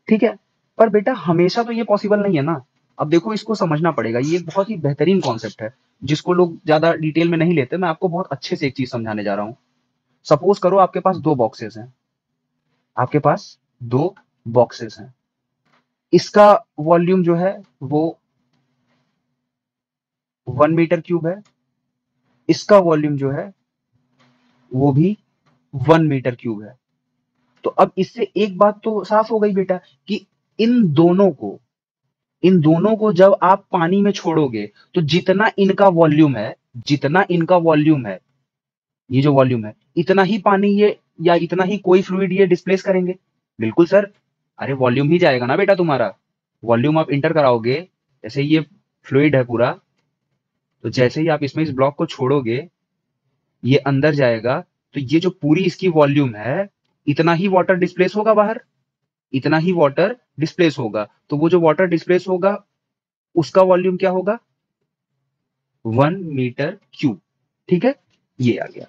ठीक है। पर बेटा हमेशा तो ये पॉसिबल नहीं है ना। अब देखो, इसको समझना पड़ेगा, ये एक बहुत ही बेहतरीन कॉन्सेप्ट है जिसको लोग ज्यादा डिटेल में नहीं लेते। मैं आपको बहुत अच्छे से एक चीज समझाने जा रहा हूं। सपोज करो आपके पास दो बॉक्सेस हैं, आपके पास दो बॉक्सेस हैं, इसका वॉल्यूम जो है वो 1 मीटर क्यूब है, इसका वॉल्यूम जो है वो भी 1 मीटर क्यूब है। तो अब इससे एक बात तो साफ हो गई बेटा, कि इन दोनों को इन दोनों को जब आप पानी में छोड़ोगे, तो जितना इनका वॉल्यूम है, जितना इनका वॉल्यूम है, ये जो वॉल्यूम है, इतना ही पानी ये, या इतना ही कोई फ्लूइड ये डिस्प्लेस करेंगे। बिल्कुल सर, अरे वॉल्यूम ही जाएगा ना बेटा तुम्हारा। वॉल्यूम आप इंटर कराओगे, जैसे ये फ्लूइड है पूरा, तो जैसे ही आप इसमें इस ब्लॉक को छोड़ोगे, ये अंदर जाएगा, तो ये जो पूरी इसकी वॉल्यूम है, इतना ही वाटर डिस्प्लेस होगा बाहर, इतना ही वाटर डिस्प्लेस होगा। तो वो जो वाटर डिस्प्लेस होगा उसका वॉल्यूम क्या होगा? 1 मीटर क्यूब, ठीक है, ये आ गया।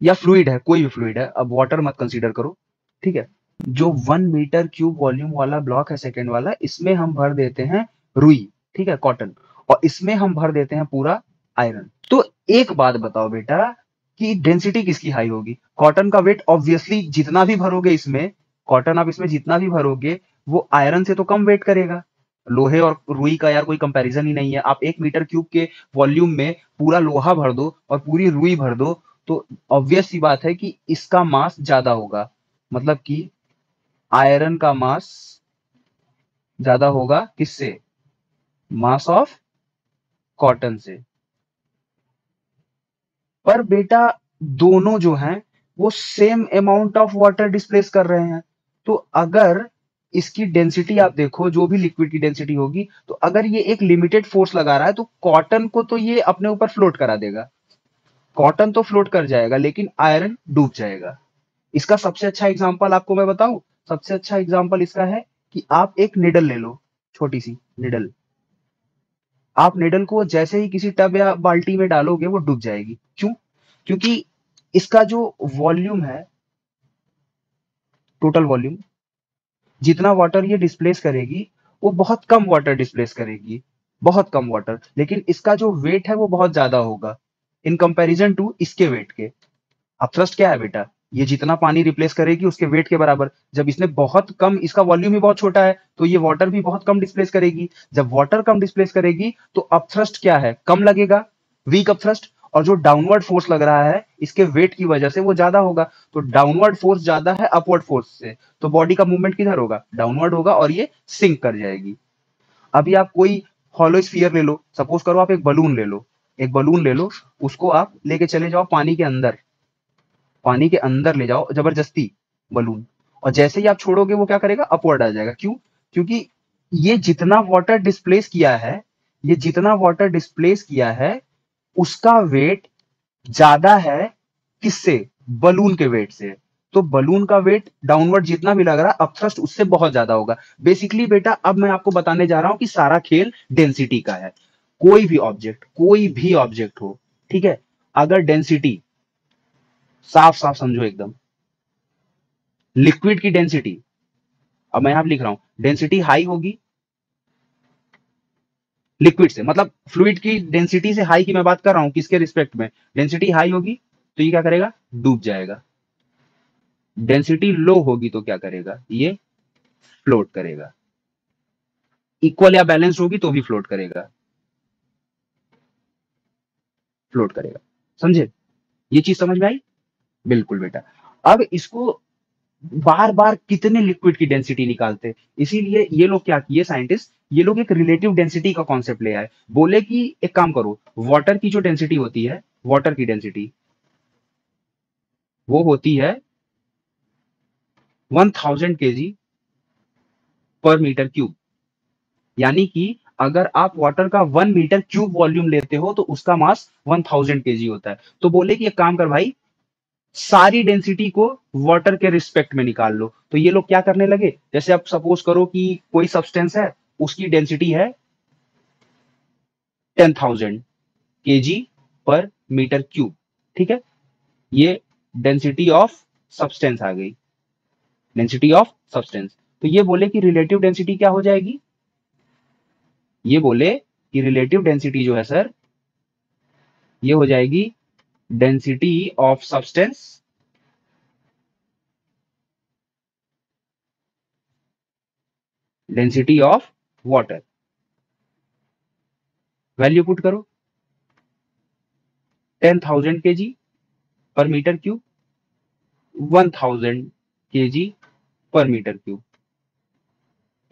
या फ्लूइड है, कोई भी फ्लूइड है, अब वाटर मत कंसीडर करो, ठीक है। जो 1 मीटर क्यूब वॉल्यूम वाला ब्लॉक है, सेकेंड वाला, इसमें हम भर देते हैं रुई, ठीक है, कॉटन, और इसमें हम भर देते हैं पूरा आयरन। तो एक बात बताओ बेटा, कि डेंसिटी किसकी हाई होगी? कॉटन का वेट ऑब्वियसली, जितना भी भरोगे इसमें, कॉटन आप इसमें जितना भी भरोगे, वो आयरन से तो कम वेट करेगा। लोहे और रुई का यार कोई कंपैरिजन ही नहीं है। आप 1 मीटर क्यूब के वॉल्यूम में पूरा लोहा भर दो और पूरी रुई भर दो, तो ऑब्वियस सी बात है कि इसका मास ज्यादा होगा, मतलब कि आयरन का मास ज्यादा होगा किससे? मास ऑफ कॉटन से। पर बेटा दोनों जो हैं वो same amount of water displace कर रहे हैं। तो अगर इसकी डेंसिटी आप देखो, जो भी लिक्विड की डेंसिटी होगी, तो अगर ये एक लिमिटेड फोर्स लगा रहा है, तो कॉटन को तो ये अपने ऊपर फ्लोट करा देगा, कॉटन तो फ्लोट कर जाएगा, लेकिन आयरन डूब जाएगा। इसका सबसे अच्छा एग्जांपल आपको मैं बताऊं, सबसे अच्छा एग्जांपल इसका है कि आप एक निडल ले लो, छोटी सी निडल। आप निडल को जैसे ही किसी टब या बाल्टी में डालोगे, वो डूब जाएगी। क्यों? क्योंकि इसका जो वॉल्यूम है, टोटल वॉल्यूम, जितना वाटर ये डिस्प्लेस करेगी, वो बहुत कम वाटर डिस्प्लेस करेगी, बहुत कम वाटर, लेकिन इसका जो वेट है वो बहुत ज्यादा होगा इन कंपैरिजन टू इसके वेट के। अब थ्रस्ट क्या है बेटा? ये जितना पानी रिप्लेस करेगी उसके वेट के बराबर। जब इसने बहुत कम, इसका वॉल्यूम ही बहुत छोटा है, तो ये वाटर भी बहुत कम डिस्प्लेस करेगी। जब वाटर कम डिस्प्लेस करेगी, तो अपथ्रस्ट क्या है? कम लगेगा, वीक अपथ्रस्ट। और जो डाउनवर्ड फोर्स लग रहा है इसके वेट की वजह से, वो ज्यादा होगा। तो डाउनवर्ड फोर्स ज्यादा है अपवर्ड फोर्स से, तो बॉडी का मूवमेंट किधर होगा? डाउनवर्ड होगा, और ये सिंक कर जाएगी। अभी आप कोई हॉलो स्फीयर ले लो, सपोज करो आप एक बलून ले लो, एक बलून ले लो, उसको आप लेके चले जाओ पानी के अंदर, पानी के अंदर ले जाओ जबरदस्ती बलून, और जैसे ही आप छोड़ोगे वो क्या करेगा? अपवर्ड आ जाएगा। क्यों? क्योंकि ये जितना वाटर डिस्प्लेस किया है, ये जितना वाटर डिस्प्लेस किया है, उसका वेट ज्यादा है किससे? बलून के वेट से। तो बलून का वेट डाउनवर्ड जितना भी लग रहा है, अपथ्रस्ट उससे बहुत ज्यादा होगा। बेसिकली बेटा अब मैं आपको बताने जा रहा हूं कि सारा खेल डेंसिटी का है। कोई भी ऑब्जेक्ट हो, ठीक है, अगर डेंसिटी, साफ साफ समझो एकदम, लिक्विड की डेंसिटी, अब मैं यहां पे लिख रहा हूं, डेंसिटी हाई होगी लिक्विड से, मतलब फ्लूइड की डेंसिटी से हाई की मैं बात कर रहा हूं, किसके रिस्पेक्ट में? डेंसिटी हाई होगी तो ये क्या करेगा? डूब जाएगा। डेंसिटी लो होगी तो क्या करेगा? ये फ्लोट करेगा। इक्वल या बैलेंस होगी तो भी फ्लोट करेगा, फ्लोट करेगा। समझे? ये चीज समझ में आई? बिल्कुल बेटा। अब इसको बार बार कितने लिक्विड की डेंसिटी निकालते, इसीलिए ये लोग क्या किए साइंटिस्ट, ये लोग एक रिलेटिव डेंसिटी का कॉन्सेप्ट ले आए। बोले कि एक काम करो, वाटर की जो डेंसिटी होती है, वाटर की डेंसिटी वो होती है 1000 kg पर मीटर क्यूब। यानी कि अगर आप वाटर का 1 मीटर क्यूब वॉल्यूम लेते हो तो उसका मास 1000 kg होता है। तो बोले कि एक काम कर भाई, सारी डेंसिटी को वाटर के रिस्पेक्ट में निकाल लो। तो ये लोग क्या करने लगे, जैसे आप सपोज करो कि कोई सब्सटेंस है, उसकी डेंसिटी है 10,000 kg पर मीटर क्यूब, ठीक है, ये डेंसिटी ऑफ सब्सटेंस आ गई, डेंसिटी ऑफ सब्सटेंस। तो ये बोले कि रिलेटिव डेंसिटी क्या हो जाएगी? ये बोले कि रिलेटिव डेंसिटी जो है सर, ये हो जाएगी density of substance density of water. Value put करो, 10,000 kg पर मीटर क्यूब, 1000 kg पर मीटर क्यूब।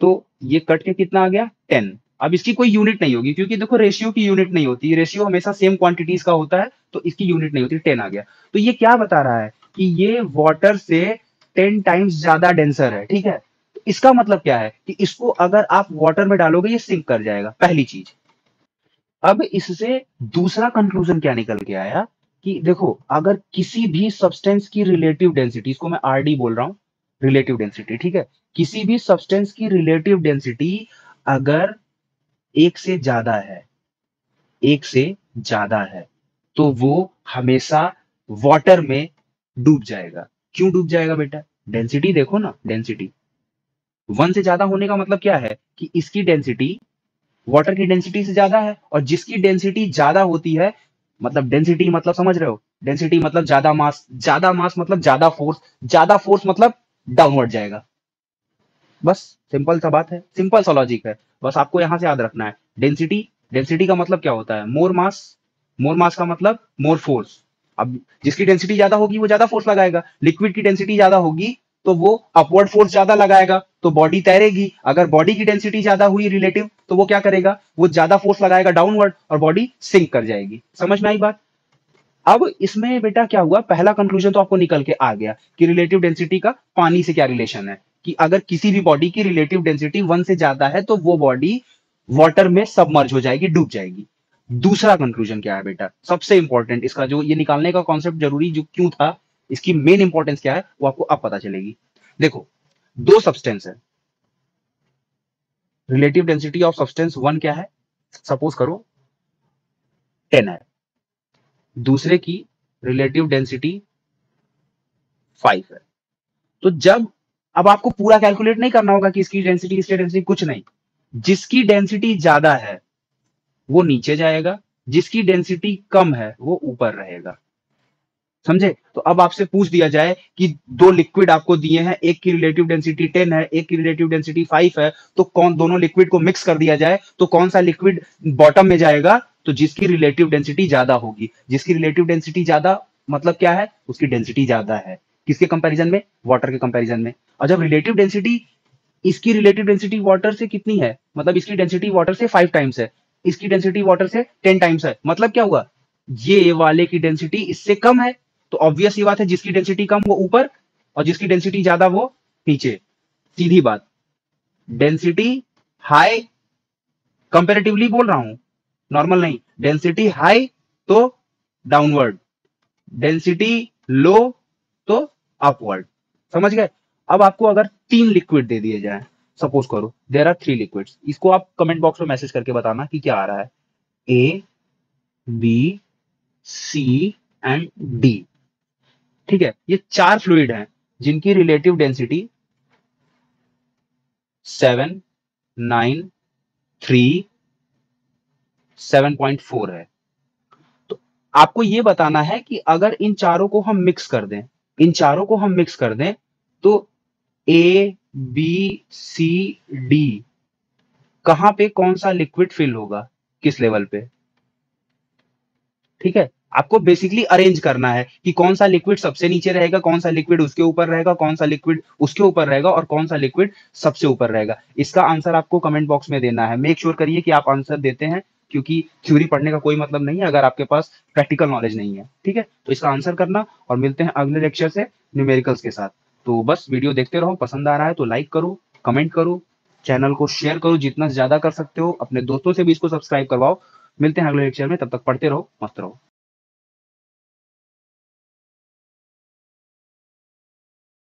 तो ये कट के कितना आ गया? 10। अब इसकी कोई यूनिट नहीं होगी, क्योंकि देखो रेशियो की यूनिट नहीं होती, रेशियो हमेशा सेम क्वांटिटीज का होता है, तो इसकी यूनिट नहीं होती, 10 आ गया। तो ये क्या बता रहा है कि ये वाटर से 10 टाइम्स ज्यादा डेंसर है, ठीक है। तो इसका मतलब क्या है कि इसको अगर आप वाटर में डालोगे ये सिंक कर जाएगा, पहली चीज। अब इससे दूसरा कंक्लूजन क्या निकल के आया कि देखो, अगर किसी भी सब्सटेंस की रिलेटिव डेंसिटी, इसको मैं आरडी बोल रहा हूं, रिलेटिव डेंसिटी, ठीक है, किसी भी सब्सटेंस की रिलेटिव डेंसिटी अगर एक से ज्यादा है, एक से ज्यादा है, तो वो हमेशा वाटर में डूब जाएगा। क्यों डूब जाएगा बेटा? डेंसिटी देखो ना, डेंसिटी 1 से ज्यादा होने का मतलब क्या है कि इसकी डेंसिटी वाटर की डेंसिटी से ज्यादा है, और जिसकी डेंसिटी ज्यादा होती है, मतलब डेंसिटी मतलब समझ रहे हो, डेंसिटी मतलब ज्यादा मास मतलब ज्यादा फोर्स मतलब डाउनवर्ड जाएगा। बस सिंपल सा बात है, सिंपल सा लॉजिक है, बस आपको यहां से याद रखना है। डेंसिटी, डेंसिटी का मतलब क्या होता है? मोर मास, मोर मास का मतलब मोर फोर्स। अब जिसकी डेंसिटी ज्यादा होगी वो ज्यादा फोर्स लगाएगा, लिक्विड की डेंसिटी ज्यादा होगी तो वो अपवर्ड फोर्स ज्यादा लगाएगा, तो बॉडी तैरेगी। अगर बॉडी की डेंसिटी ज्यादा हुई रिलेटिव, तो वो क्या करेगा? वो ज्यादा फोर्स लगाएगा डाउनवर्ड और बॉडी सिंक कर जाएगी। समझ में आई बात? अब इसमें बेटा क्या हुआ, पहला कंक्लूजन तो आपको निकल के आ गया कि रिलेटिव डेंसिटी का पानी से क्या रिलेशन है, कि अगर किसी भी बॉडी की रिलेटिव डेंसिटी 1 से ज्यादा है तो वो बॉडी वाटर में सबमर्ज हो जाएगी, डूब जाएगी। दूसरा कंक्लूजन क्या है बेटा, सबसे इंपॉर्टेंट, इसका जो ये निकालने का कॉन्सेप्ट जरूरी जो क्यों था, इसकी मेन इंपॉर्टेंस क्या है वो आपको अब पता चलेगी। देखो, दो सब्सटेंस है, रिलेटिव डेंसिटी ऑफ सब्सटेंस 1 क्या है, सपोज करो 10 है, दूसरे की रिलेटिव डेंसिटी 5 है। तो जब, अब आपको पूरा कैलकुलेट नहीं करना होगा कि इसकी डेंसिटी कुछ नहीं, जिसकी डेंसिटी ज्यादा है वो नीचे जाएगा, जिसकी डेंसिटी कम है वो ऊपर रहेगा। समझे? तो अब आपसे पूछ दिया जाए कि दो लिक्विड आपको दिए हैं, एक की रिलेटिव डेंसिटी 10 है, एक की रिलेटिव डेंसिटी 5 है, तो कौन, दोनों लिक्विड को मिक्स कर दिया जाए तो कौन सा लिक्विड बॉटम में जाएगा? तो जिसकी रिलेटिव डेंसिटी ज्यादा होगी, जिसकी रिलेटिव डेंसिटी ज्यादा मतलब क्या है, उसकी डेंसिटी ज्यादा है, किसके कंपैरिजन में? वाटर के कंपैरिजन में। और जब रिलेटिव डेंसिटी, इसकी रिलेटिव डेंसिटी वाटर से कितनी है, मतलब इसकी डेंसिटी वाटर से 5 टाइम्स है, इसकी डेंसिटी वाटर से 10 टाइम्स है, मतलब क्या हुआ, ये वाले की डेंसिटी इससे कम है। तो ऑब्वियस ही बात है, जिसकी डेंसिटी कम वो ऊपर और जिसकी डेंसिटी ज्यादा वो नीचे। सीधी बात। डेंसिटी हाई, कंपेरेटिवली बोल रहा हूं, नॉर्मल नहीं, डेंसिटी हाई तो डाउनवर्ड, डेंसिटी लो तो अपवर्ड। समझ गए? अब आपको अगर 3 लिक्विड दे दिए जाए, सपोज करो देयर आर 3 लिक्विड्स, इसको आप कमेंट बॉक्स में मैसेज करके बताना कि क्या आ रहा है, ए, बी, सी एंड डी। ठीक है, ये 4 फ्लूइड हैं जिनकी रिलेटिव डेंसिटी 7, 9, 3, 7.4 है। तो आपको ये बताना है कि अगर इन चारों को हम मिक्स कर दें, इन चारों को हम मिक्स कर दें तो ए, बी, सी, डी कहां पे कौन सा लिक्विड फिल होगा, किस लेवल पे। ठीक है, आपको बेसिकली अरेंज करना है कि कौन सा लिक्विड सबसे नीचे रहेगा, कौन सा लिक्विड उसके ऊपर रहेगा, कौन सा लिक्विड उसके ऊपर रहेगा और कौन सा लिक्विड सबसे ऊपर रहेगा। इसका आंसर आपको कमेंट बॉक्स में देना है। मेक श्योर करिए कि आप आंसर देते हैं, क्योंकि थ्योरी पढ़ने का कोई मतलब नहीं है अगर आपके पास प्रैक्टिकल नॉलेज नहीं है। ठीक है, तो इसका आंसर करना, और मिलते हैं अगले लेक्चर से न्यूमेरिकल्स के साथ। तो बस वीडियो देखते रहो, पसंद आ रहा है तो लाइक करो, कमेंट करो, चैनल को शेयर करो जितना ज्यादा कर सकते हो, अपने दोस्तों से भी इसको सब्सक्राइब करवाओ। मिलते हैं अगले लेक्चर में, तब तक पढ़ते रहो, मस्त रहो।